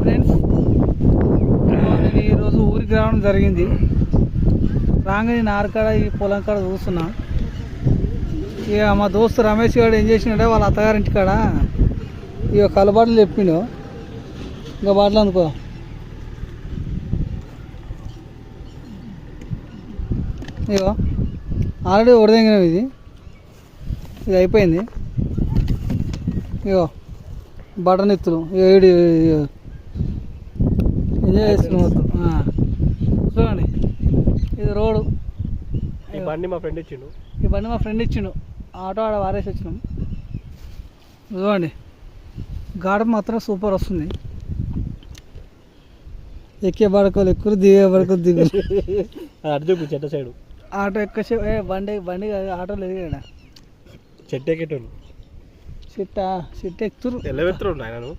Friends, నేను ఈరోజు ఊరికి రావడం జరిగింది. రాగానే నారకాడ ఈ పొలం కాడ చూస్తున్నా. ఇక మా దోస్తు రమేష్ గారు ఏం చేసినాడే వాళ్ళ అత్తగారింటి కాడ ఇక కలబాటలు చెప్పిండు. ఇంకా బాటలు అనుకో ఇగో ఆల్రెడీ ఉడదగినవి. ఇది అయిపోయింది. ఇగో బటన్ ఎత్తులు ఏడు ఎంజాయ్ చేస్తున్నాం మొత్తం. చూడండి, ఇది రోడ్డు. ఈ బండి మా ఫ్రెండ్ ఇచ్చిండు. ఆటో ఆడ వారేసి వచ్చినాం. చూడండి, గాడ మాత్రం సూపర్ వస్తుంది. ఎక్కే పడకలు ఎక్కువ, దిగే పడకలు దిగు. అటు చూపు చెట్ట సైడు ఆటో ఎక్కువ బండి ఆటో లేదు కదా. చెట్టు ఎక్కేటోళ్ళు సిట్ట ఎక్కుతురు. ఎల్లవెత్తురు ఆయనను